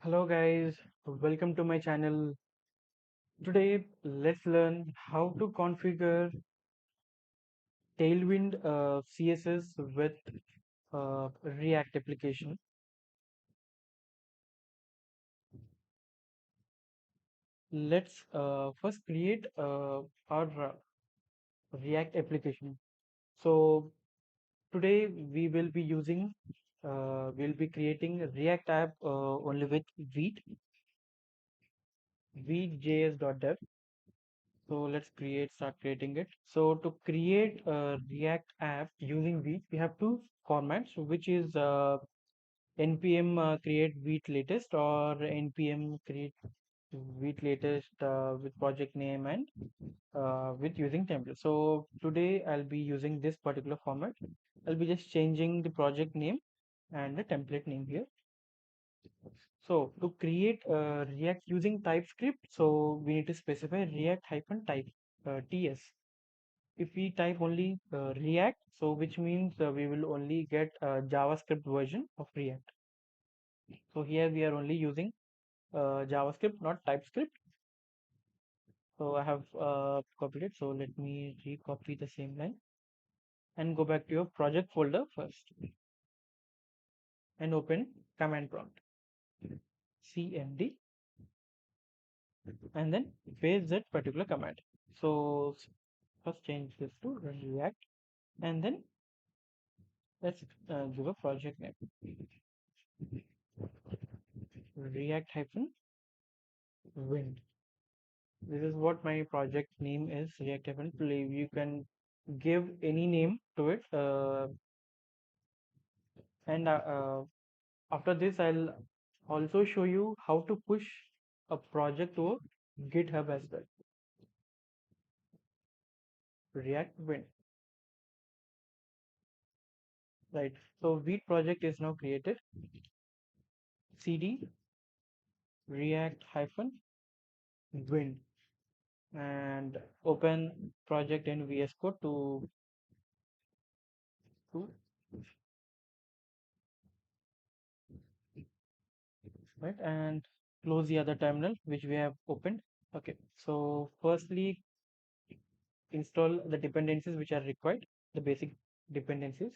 Hello guys, welcome to my channel. Today let's learn how to configure Tailwind CSS with React application. Let's first create our React application. So today we'll be creating a React app only with Vite.js.dev. So let's start creating it. So to create a React app using Vite, we have two formats, which is npm create Vite latest or npm create Vite latest with project name and with using template. So today I'll be using this particular format. I'll be just changing the project name and the template name here. So to create React using TypeScript, so we need to specify React hyphen type ts. If we type only React, so which means we will only get a JavaScript version of React. So here we are only using JavaScript, not TypeScript. So I have copied it. So let me recopy the same line and go back to your project folder first and open command prompt cmd and then paste that particular command. So first change this to React and then let's give a project name React hyphen wind. This is what my project name is, React hyphen play. You can give any name to it, and after this I'll also show you how to push a project to GitHub as well. React wind, right? So Vite project is now created. cd React hyphen wind and open project in VS Code to right, and close the other terminal which we have opened. Okay, so firstly install the dependencies which are required, the basic dependencies.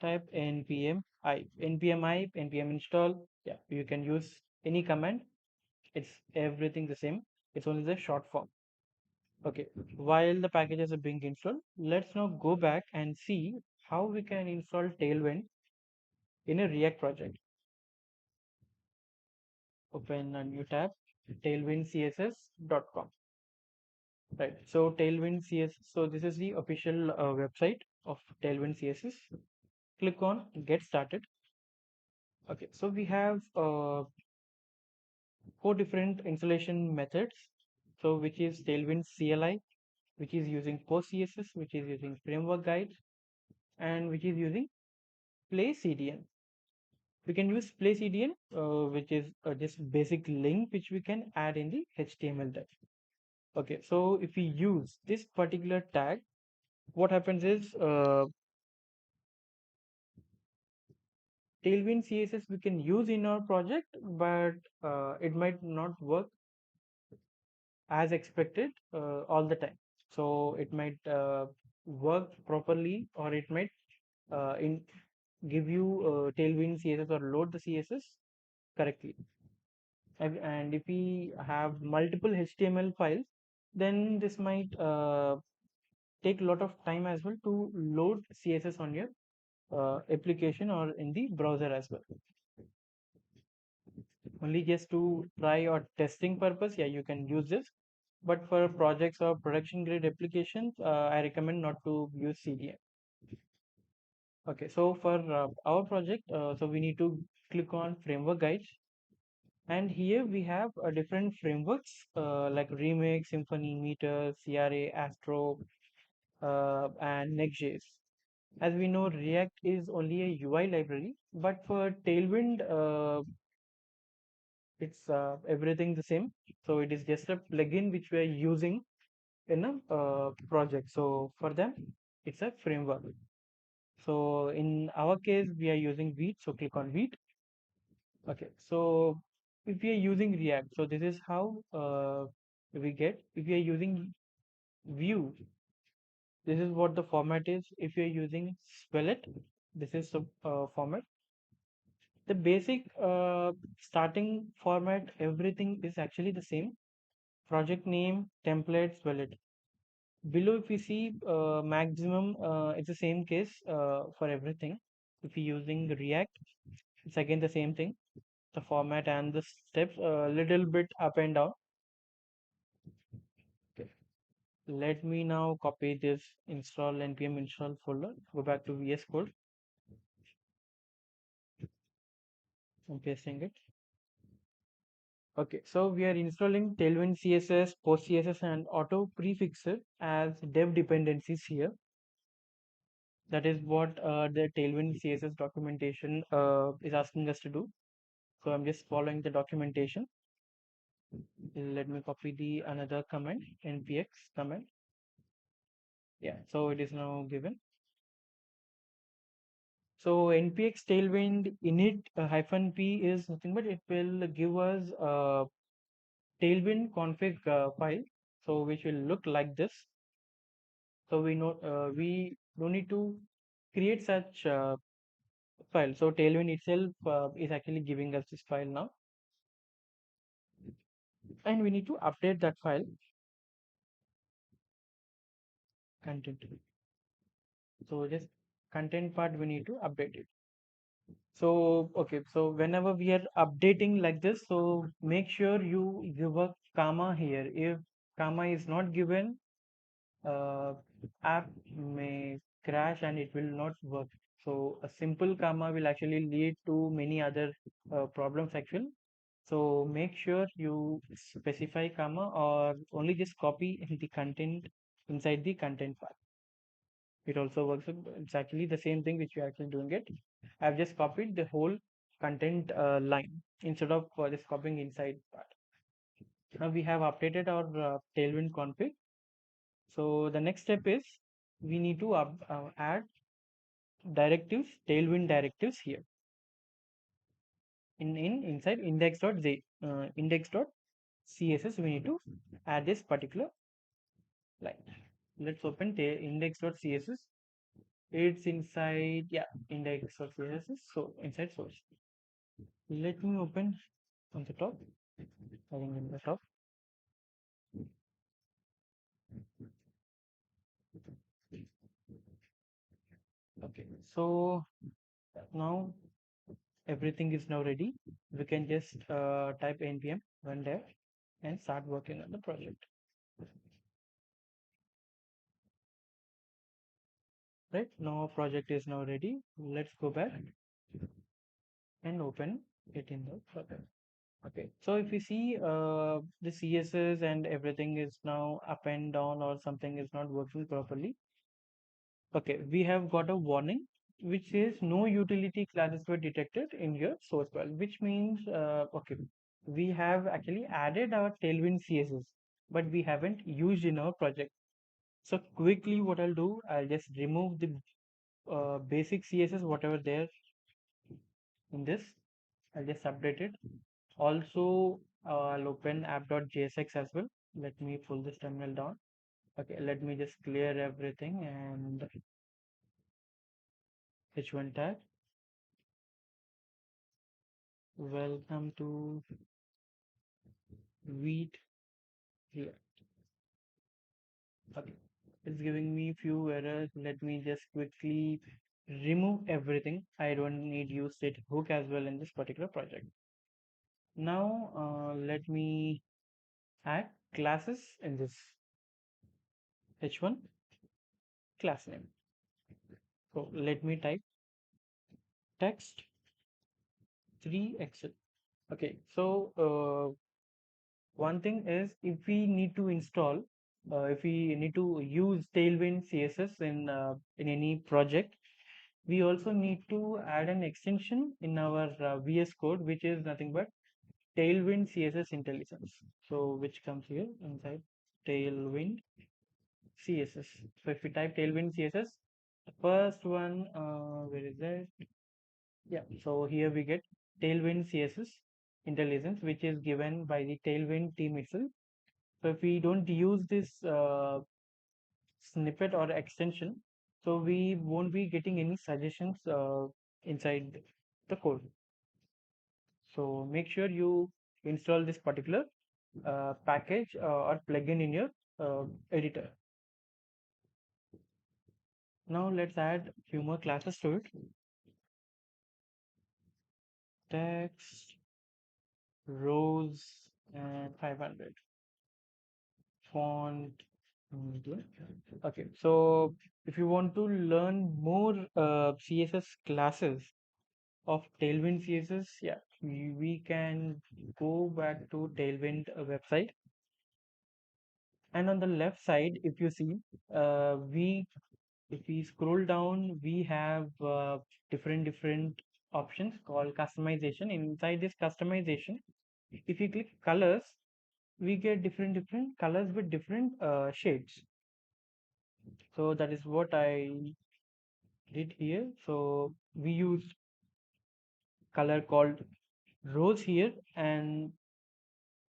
Type npm npm install. Yeah, you can use any command. It's everything the same. It's only the short form. Okay, while the packages are being installed, let's now go back and see how we can install Tailwind in a React project. Open a new tab, tailwindcss.com. Right. So Tailwind CSS. So this is the official website of Tailwind CSS. Click on Get Started. Okay. So we have 4 different installation methods. So which is Tailwind CLI, which is using Post CSS, which is using Framework Guide, and which is using Play CDN. We can use Play CDN, which is just basic link which we can add in the HTML tag. Okay. So if we use this particular tag, what happens is Tailwind CSS we can use in our project, but it might not work as expected all the time. So it might work properly, or it might in give you Tailwind CSS or load the CSS correctly. And if we have multiple HTML files, then this might take a lot of time as well to load CSS on your application or in the browser as well. Only just to try or testing purpose, yeah, you can use this, but for projects or production grade applications, I recommend not to use CDN. Okay, so for our project, so we need to click on framework guides, and here we have different frameworks like Remix, Symfony, Meter, CRA, Astro, and Next.js. As we know, React is only a UI library, but for Tailwind, it's everything the same. So it is just a plugin which we are using in a project. So for them, it's a framework. So in our case, we are using Vite. So click on Vite. Okay, so if we are using React, so this is how we get. If we are using Vue, this is what the format is. If you are using Svelte, this is the format. The basic starting format, everything is actually the same. Project name, template, Svelte. Below, if we see maximum, it's the same case for everything. If you're using React, it's again the same thing. The format and the steps a little bit up and down. Okay. Let me now copy this install npm install folder. Go back to VS Code. I'm pasting it. Okay, so we are installing Tailwind CSS, Post CSS, and Auto Prefixer as dev dependencies here. That is what the Tailwind CSS documentation is asking us to do. So I'm just following the documentation. Let me copy the another command, npx command. Yeah, so it is now given. So npx tailwind init hyphen p is nothing but it will give us tailwind config file, so which will look like this. So we don't need to create such file. So tailwind itself is actually giving us this file now, and we need to update that file content. So just content part we need to update it. So okay, so whenever we are updating like this, so make sure you give a comma here. If comma is not given, uh, app may crash and it will not work. So a simple comma will actually lead to many other problems actually. So make sure you specify comma or only just copy the content inside the content part. It also works. It's actually the same thing which we are actually doing it. I've just copied the whole content line instead of just copying inside part. Now we have updated our Tailwind config. So the next step is we need to add directives, Tailwind directives here in inside index.css. We need to add this particular line. Let's open index.css. It's inside, yeah, index.css. So inside source. Let me open on the top. I think in the top. Okay, so now everything is now ready. We can just type npm run dev and start working on the project. Right now, project is now ready. Let's go back and open it in the project. Okay, so if you see the CSS and everything is now up and down or something is not working properly. Okay, we have got a warning which says no utility classes were detected in your source file, which means okay, we have actually added our Tailwind CSS, but we haven't used in our project. So quickly, what I'll do, I'll just remove the basic CSS, whatever there in this. I'll just update it. Also, I'll open app.jsx as well. Let me pull this terminal down. Okay, let me just clear everything and H1 tag. Welcome to Vite React. Okay, it's giving me few errors. Let me just quickly remove everything. I don't need use state hook as well in this particular project. Now, let me add classes in this H1 class name. So let me type text 3 Excel. Okay, so one thing is if we need to install, if we need to use Tailwind CSS in any project, we also need to add an extension in our VS Code, which is nothing but Tailwind CSS intelligence. So which comes here inside Tailwind CSS. So if we type Tailwind CSS, the first one, where is that? Yeah, so here we get Tailwind CSS intelligence, which is given by the Tailwind team itself. So if we don't use this snippet or extension, so we won't be getting any suggestions inside the code. So make sure you install this particular package or plugin in your editor. Now let's add few more classes to it. Text, rows, and 500. Font, medium. Okay, so if you want to learn more CSS classes of Tailwind CSS, yeah, we can go back to Tailwind website, and on the left side, if you see, we if we scroll down, we have different options called customization. Inside this customization, if you click colors, we get different colors with different shades. So that is what I did here. So we use color called rose here, and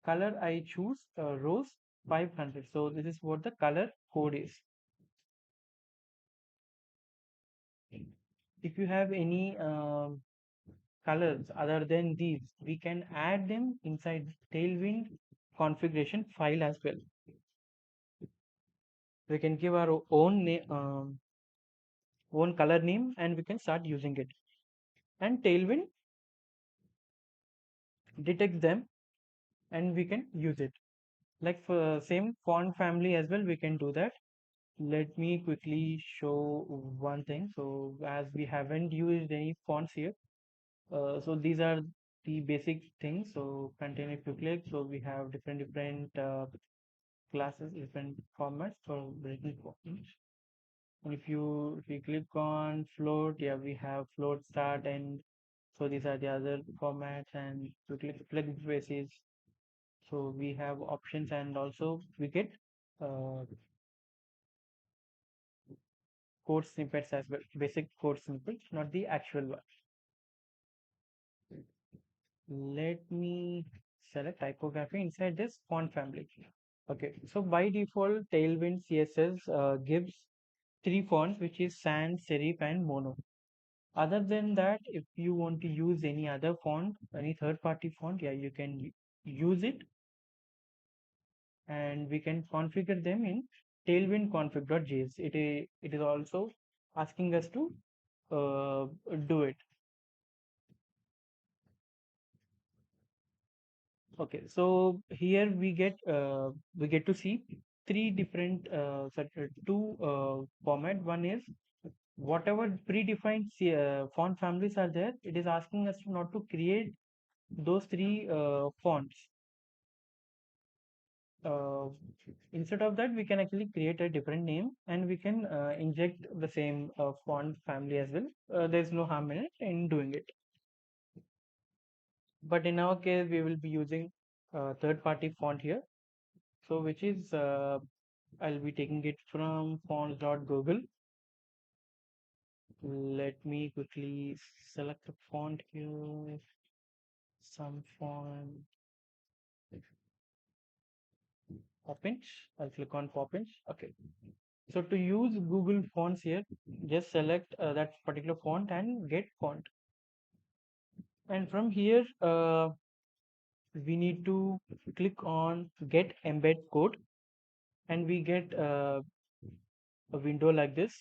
color I choose rose 500. So this is what the color code is. If you have any colors other than these, we can add them inside Tailwind configuration file as well. We can give our own own color name, and we can start using it. And Tailwind detects them, and we can use it. Like for same font family as well, we can do that. Let me quickly show one thing. So as we haven't used any fonts here, so these are the basic things. So contain, if you click, so we have different classes, different formats for breaking fonts. And if you click on float, yeah, we have float, start, and so these are the other formats. And if you click plug braces, so we have options, and also we get uh, code snippets as well, basic code snippets, not the actual one. Let me select typography inside this font family. Okay, so by default, Tailwind CSS gives three fonts, which is sans, serif, and mono. Other than that, if you want to use any other font, any third-party font, yeah, you can use it, and we can configure them in Tailwind config.js. It is also asking us to do it. Okay, so here we get to see three different two format. One is whatever predefined font families are there. It is asking us not to create those three fonts. Uh, Instead of that, we can actually create a different name, and we can inject the same font family as well. There's no harm in it in doing it. But in our case, we will be using third-party font here. So which is I'll be taking it from fonts.google. Let me quickly select the font here. Some font Poppins. I'll click on Poppins. Okay. So to use Google Fonts here, just select that particular font and get font. And from here, we need to click on Get Embed Code, and we get a window like this.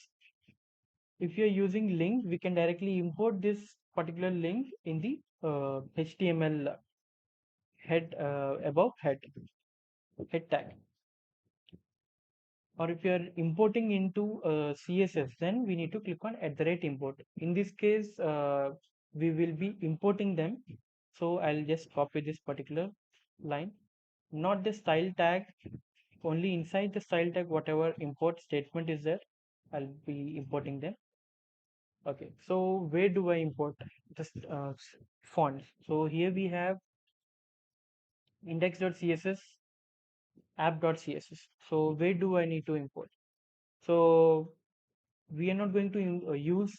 If you're using link, we can directly import this particular link in the HTML head above head tag. Or if you are importing into CSS, then we need to click on @import. In this case, we will be importing them. So I'll just copy this particular line, not the style tag, only inside the style tag, whatever import statement is there, I'll be importing them. Okay, so where do I import this fonts? So here we have index.css, app.css. So where do I need to import? So we are not going to use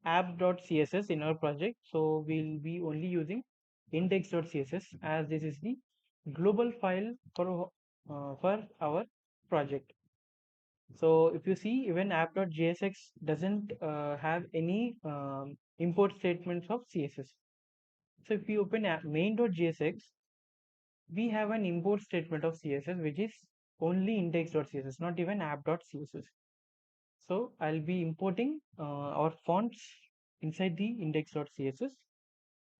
app.css in our project. So we'll be only using index.css as this is the global file for our project. So if you see, even app.jsx doesn't have any import statements of CSS. So if you open main.jsx, we have an import statement of CSS which is only index.css, not even app.css. So I'll be importing our fonts inside the index.css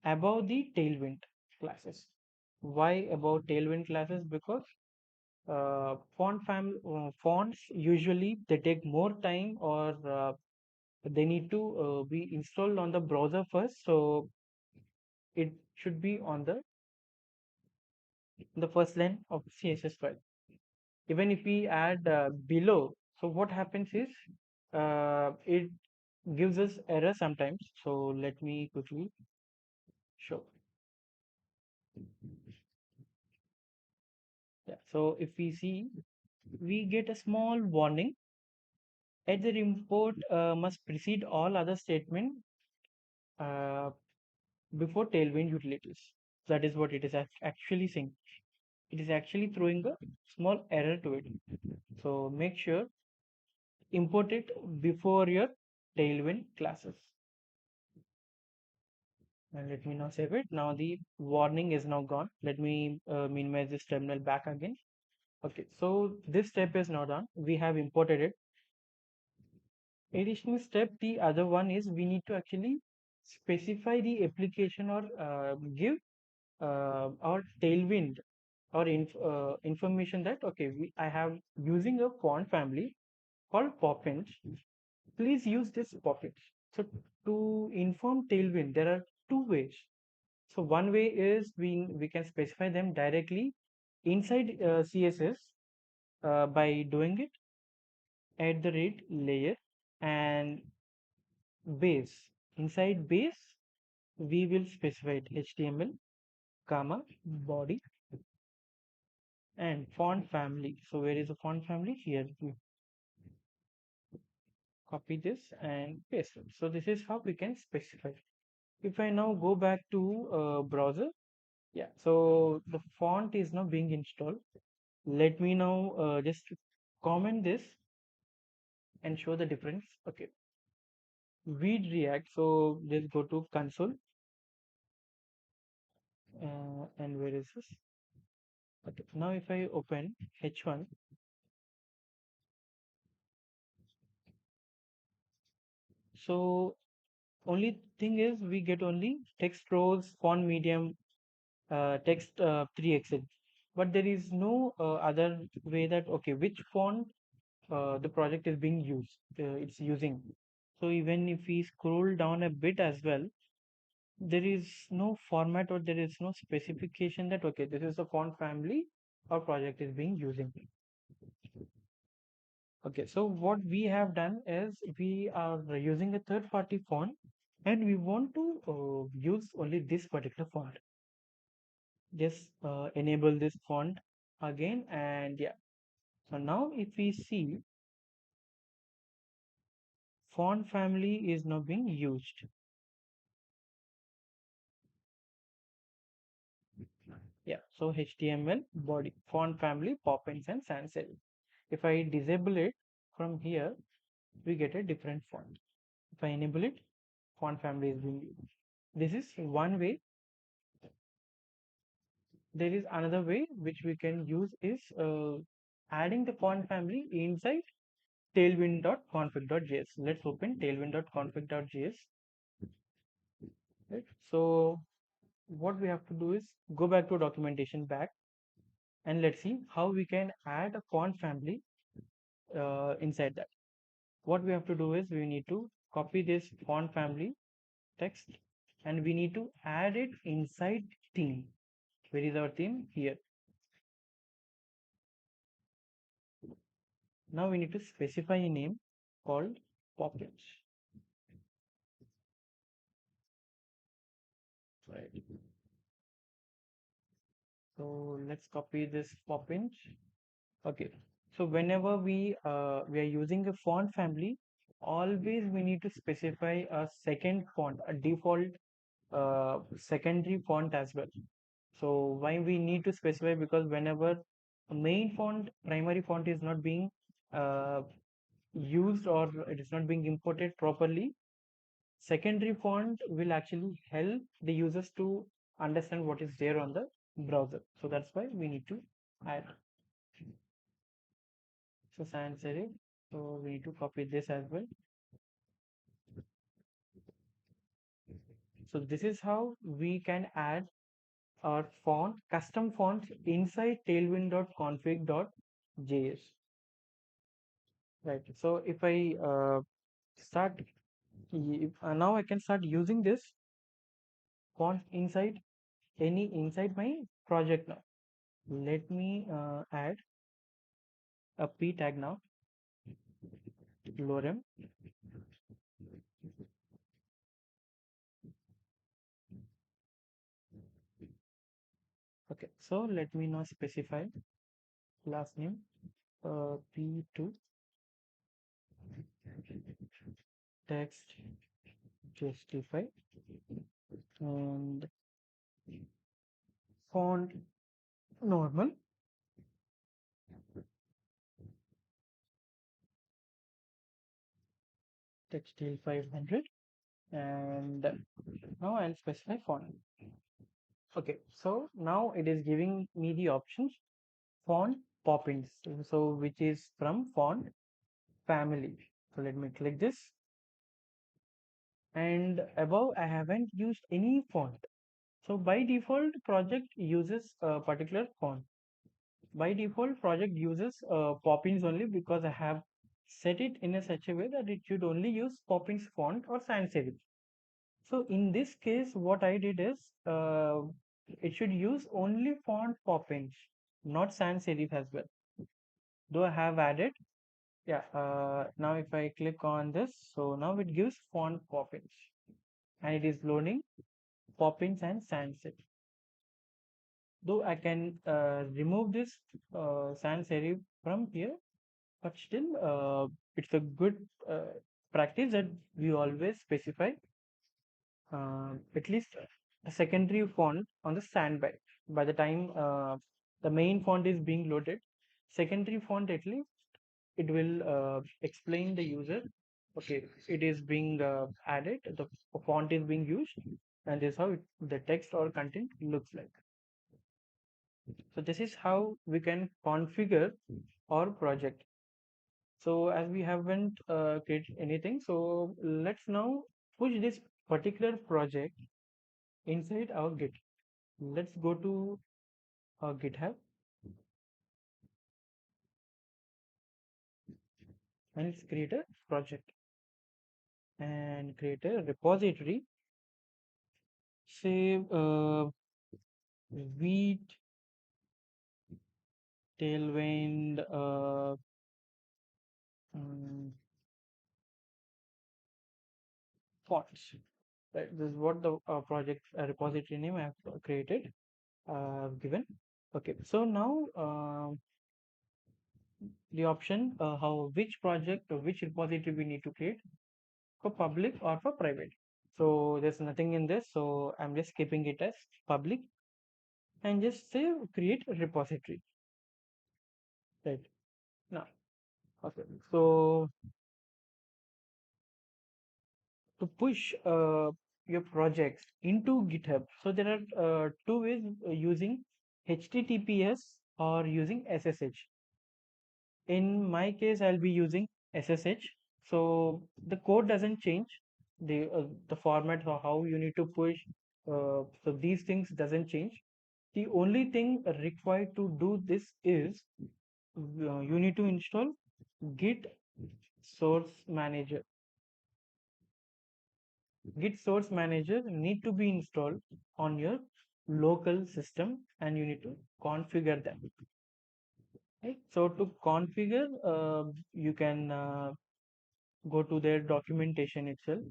above the Tailwind classes. Why above Tailwind classes? Because fonts usually they take more time, or they need to be installed on the browser first. So it should be on the first line of CSS file. Even if we add below, so what happens is it gives us error sometimes. So let me quickly show. Yeah, so if we see, we get a small warning. Either import must precede all other statement uh, before Tailwind utilities. That is what it is actually saying. It is actually throwing a small error to it. So make sure import it before your Tailwind classes. And let me now save it. Now the warning is now gone. Let me minimize this terminal back again. Okay, so this step is now done. We have imported it. Additional step, the other one is we need to actually specify the application, or give our Tailwind or information that okay, I have using a font family called Poppins. Please use this Poppins. So to inform Tailwind, there are two ways. So one way is we can specify them directly inside CSS by doing it at the rate layer and base. Inside base, we will specify it HTML, comma, body, and font family. So where is the font family? Here. We copy this and paste it. So this is how we can specify. If I now go back to browser, yeah, so the font is now being installed. Let me now just comment this and show the difference. Okay, Vite React. So let's go to console, and where is this? Okay, now if I open H1, so only thing is we get only text rows, font medium, text 3xl, but there is no other way that okay, which font the project is being used, it's using. So even if we scroll down a bit as well, there is no format, or there is no specification that okay, this is the font family our project is being using. Okay, so what we have done is we are using a third-party font, and we want to use only this particular font. Just enable this font again, and yeah. So now if we see, font family is now being used. Yeah, so HTML, body, font family, Poppins and sans serif. If I disable it from here, we get a different font. If I enable it, font family is being used. This is one way. There is another way which we can use is adding the font family inside tailwind.config.js. Let's open tailwind.config.js. Right. So what we have to do is go back to documentation back, and let's see how we can add a font family inside that. What we have to do is we need to copy this font family text, and we need to add it inside theme. Where is our theme? Here. Now we need to specify a name called Poppins. Right. So let's copy this Poppins. Okay. So whenever we are using a font family, always we need to specify a second font, a default secondary font as well. So why we need to specify? Because whenever a main font, primary font is not being uh, used or it is not being imported properly, secondary font will actually help the users to understand what is there on the browser. So that's why we need to add. So sans serif. So we need to copy this as well. So this is how we can add our custom fonts inside tailwind.config.js. Right. So if I start, now I can start using this font inside my project now. Let me add a p tag now, lorem. Okay. So let me now specify last name p2 text justify and font normal textile 500, and now I'll specify font. Okay, so now it is giving me the options font poppins, so which is from font family. So let me click this, and above I haven't used any font. So by default project uses a particular font. By default project uses poppins only because I have set it in a such a way that it should only use poppins font or sans serif. So in this case, what I did is it should use only font poppins, not sans serif as well. Though I have added, yeah. Now if I click on this, so now it gives font poppins, and it is loading poppins and sans serif. Though I can remove this sans serif from here, but still it's a good practice that we always specify at least a secondary font on the standby. By the time the main font is being loaded, secondary font at least it will explain the user, okay, it is being added, the font is being used, and this is how the text or content looks like. So this is how we can configure our project. So as we haven't created anything, so let's now push this particular project inside our Git. Let's go to our GitHub and let's create a project and create a repository. Say Vite Tailwind um, fonts. Right, this is what the project repository name I have created, given. Okay, so now the option how which project or which repository we need to create, for public or for private. So there's nothing in this, so I'm just keeping it as public and just say create a repository. Right now, okay. So to push your projects into GitHub, so there are two ways using HTTPS or using SSH. In my case, I'll be using SSH. So the code doesn't change. The format or how you need to push. So these things doesn't change. The only thing required to do this is you need to install Git Source Manager. Git Source Manager need to be installed on your local system, and you need to configure them. Right? So to configure, you can go to their documentation itself.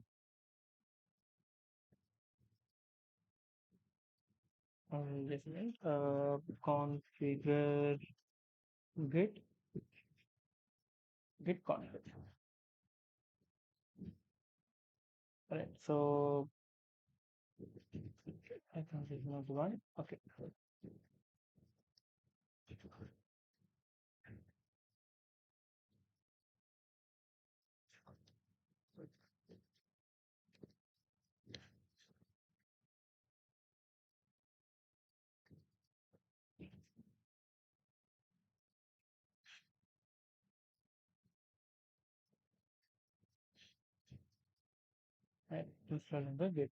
Just a minute. Configure git config. Right. So I think this is not the one. Okay. Right. Installing the Git.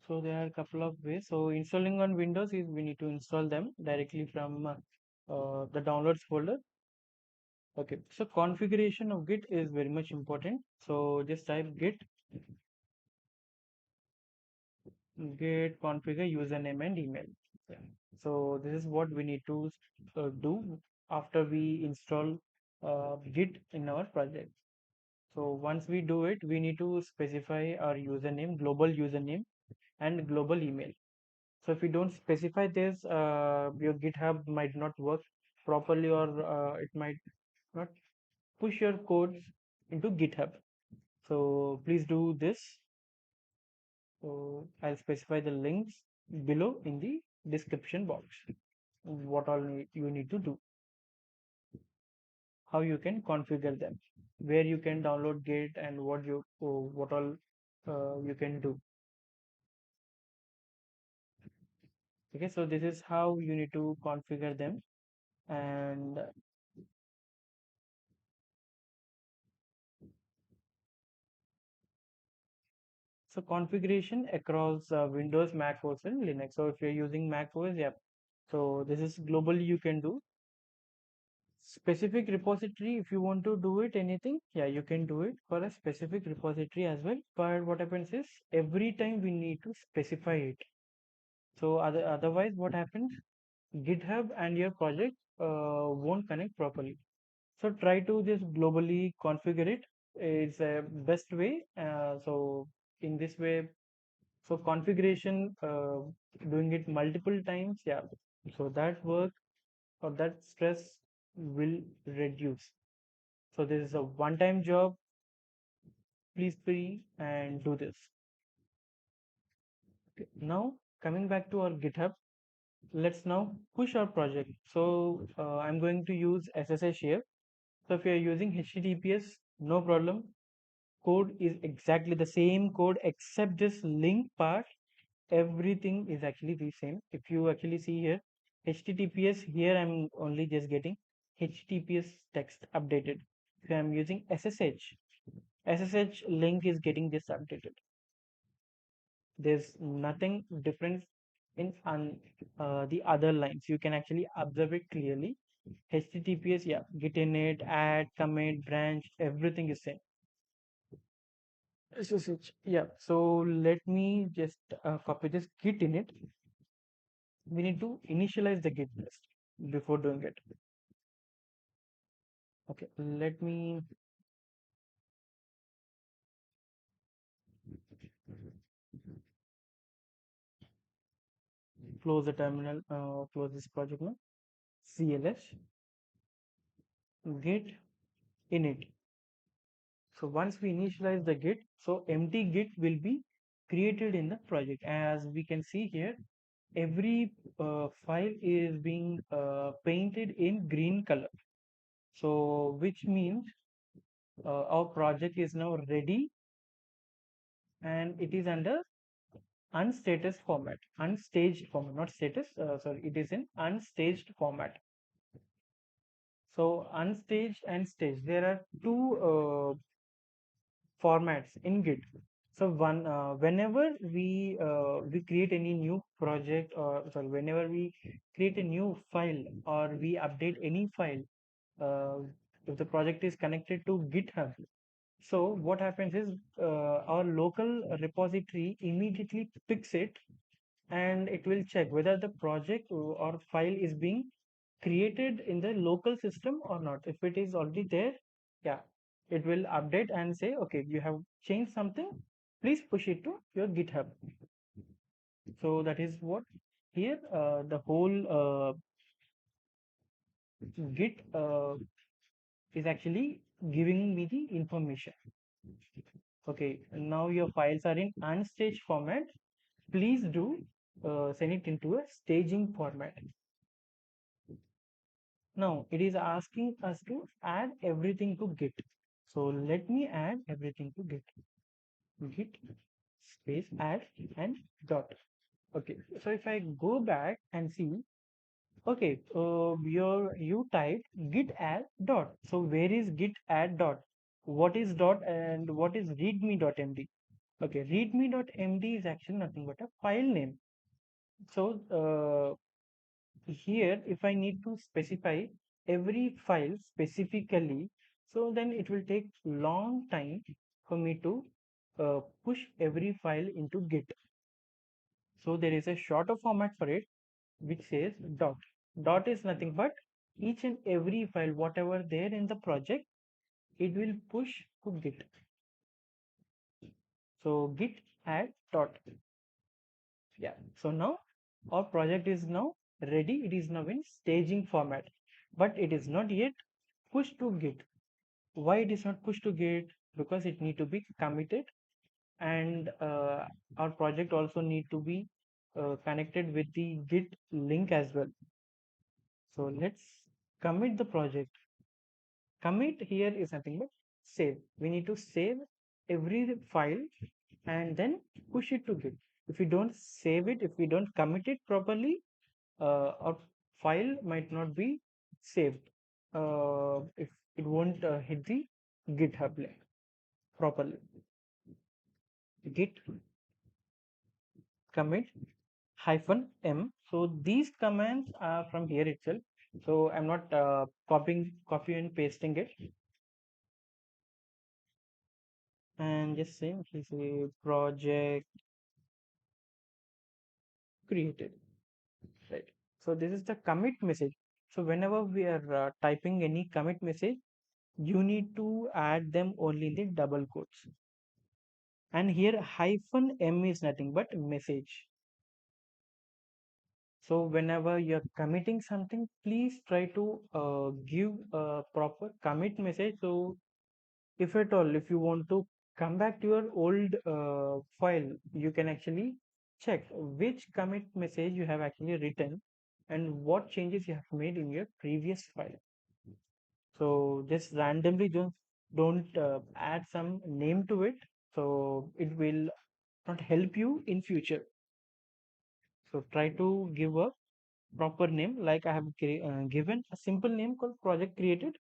So there are a couple of ways. So installing on Windows is we need to install them directly from the downloads folder. Okay. So configuration of Git is very much important. So just type git configure username and email. Yeah. So this is what we need to do after we install Git in our project. So once we do it, we need to specify our username, global username and global email. So if you don't specify this, your GitHub might not work properly, or it might not push your codes into GitHub. So please do this. So I'll specify the links below in the description box. What all you need to do, how you can configure them, where you can download Git, and what all you can do. Okay, so this is how you need to configure them. And so configuration across Windows, Mac OS, and Linux. So if you're using Mac OS, yeah. So this is globally you can do. Specific repository, if you want to do it anything, yeah, you can do it for a specific repository as well. But what happens is every time we need to specify it. So otherwise, what happens? GitHub and your project won't connect properly. So try to just globally configure it. It's a best way. So in this way, so configuration, doing it multiple times, yeah. So that work or that stress will reduce. So this is a one-time job. Please be and do this. Okay. Now coming back to our GitHub, let's now push our project. So I'm going to use SSH here. So if you're using HTTPS, no problem. Code is exactly the same code except this link part. Everything is actually the same. If you actually see here, HTTPS, here I'm only just getting HTTPS text updated. If I'm using SSH link is getting this updated. There's nothing different in the other lines. You can actually observe it clearly. HTTPS, yeah, git init, add, commit, branch, everything is same. SSH, yeah. So let me just copy this git init. We need to initialize the git list before doing it. Okay, let me close the terminal, close this project now. CLS git init. So once we initialize the git, so empty git will be created in the project. As we can see here, every file is being painted in green color. So which means our project is now ready, and it is under unstatus format, unstaged format, not status, sorry, it is in unstaged format. So unstaged and staged, there are two formats in Git. So whenever we create any new project, or sorry, whenever we create a new file or we update any file, uh, if the project is connected to GitHub, so what happens is our local repository immediately picks it, and it will check whether the project or file is being created in the local system or not. If it is already there, yeah, it will update and say, okay, you have changed something, please push it to your GitHub. So that is what here the whole Git is actually giving me the information. Okay, now your files are in unstaged format. Please do send it into a staging format. Now it is asking us to add everything to Git. So let me add everything to Git. Git space add and dot. Okay, so if I go back and see, okay, you typed git add dot. So where is git add dot? What is dot and what is readme.md? Okay, readme.md is actually nothing but a file name. So here, if I need to specify every file specifically, so then it will take long time for me to push every file into Git. So there is a shorter format for it which says dot. Dot is nothing but each and every file, whatever there in the project, it will push to Git. So git add dot. Yeah. So now our project is now ready. It is now in staging format, but it is not yet pushed to Git. Why it is not pushed to Git? Because it need to be committed, and our project also need to be connected with the Git link as well. So let's commit the project. Commit here is nothing but save. We need to save every file and then push it to Git. If we don't save it, if we don't commit it properly, our file might not be saved. If it won't hit the GitHub link properly. Git commit -m. So these commands are from here itself. So I'm not copy and pasting it, and just simply say project created, right? So this is the commit message. So whenever we are typing any commit message, you need to add them only in the double quotes. And here -m is nothing but message. So whenever you're committing something, please try to give a proper commit message. So if at all, if you want to come back to your old file, you can actually check which commit message you have actually written and what changes you have made in your previous file. So just randomly don't add some name to it. So it will not help you in future. So try to give a proper name, like I have given a simple name called project created.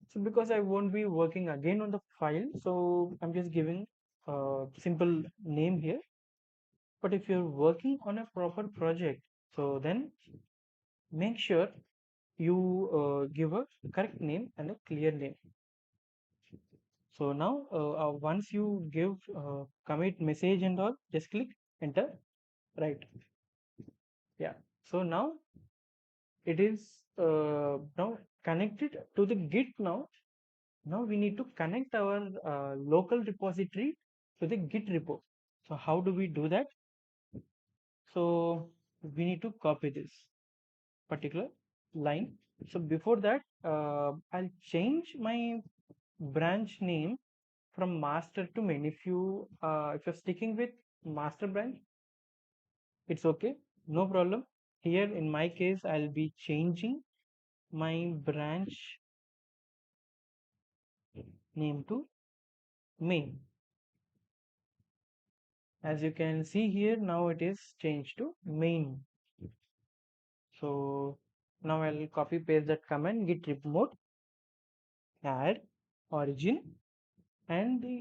So because I won't be working again on the file, so I'm just giving a simple name here. But if you're working on a proper project, so then make sure you give a correct name and a clear name. So now once you give commit message and all, just click enter, right? Yeah. So now it is now connected to the Git. Now we need to connect our local repository to the Git repo. So how do we do that? So we need to copy this particular line. So before that, I'll change my branch name from master to main. If you're sticking with master branch, it's okay, no problem. Here in my case, I'll be changing my branch name to main. As you can see here, now it is changed to main. So now I'll copy paste that command git remote add origin and the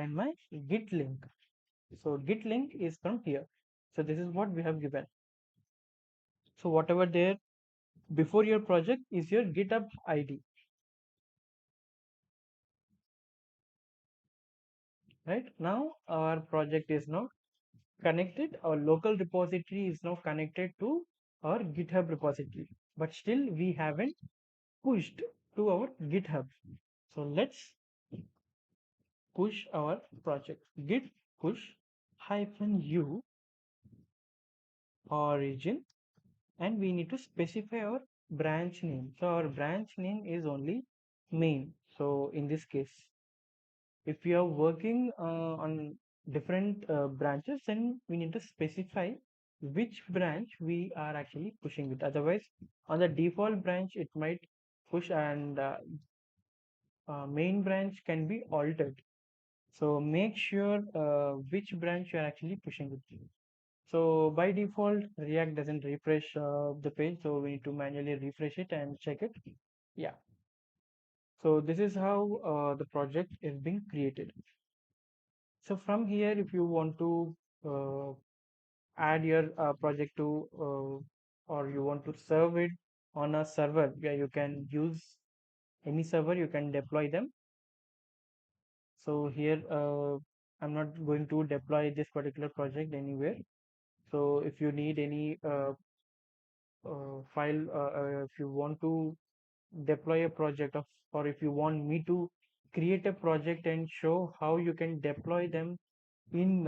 and my git link. So git link is from here. So this is what we have given. So whatever there before your project is your GitHub ID, right? Now our project is now connected. Our local repository is now connected to our GitHub repository, but still we haven't pushed to our GitHub. So let's push our project. Git push -u origin, and we need to specify our branch name. So our branch name is only main. So in this case, if we are working on different branches, then we need to specify which branch we are actually pushing with. Otherwise, on the default branch, it might push, and main branch can be altered. So make sure which branch you are actually pushing with. So by default, React doesn't refresh the page, so we need to manually refresh it and check it. Yeah. So this is how the project is being created. So from here, if you want to uh, add your project to, or you want to serve it on a server, yeah, you can use any server, you can deploy them. So here, I'm not going to deploy this particular project anywhere. So if you need any file, if you want to deploy a project of, or if you want me to create a project and show how you can deploy them in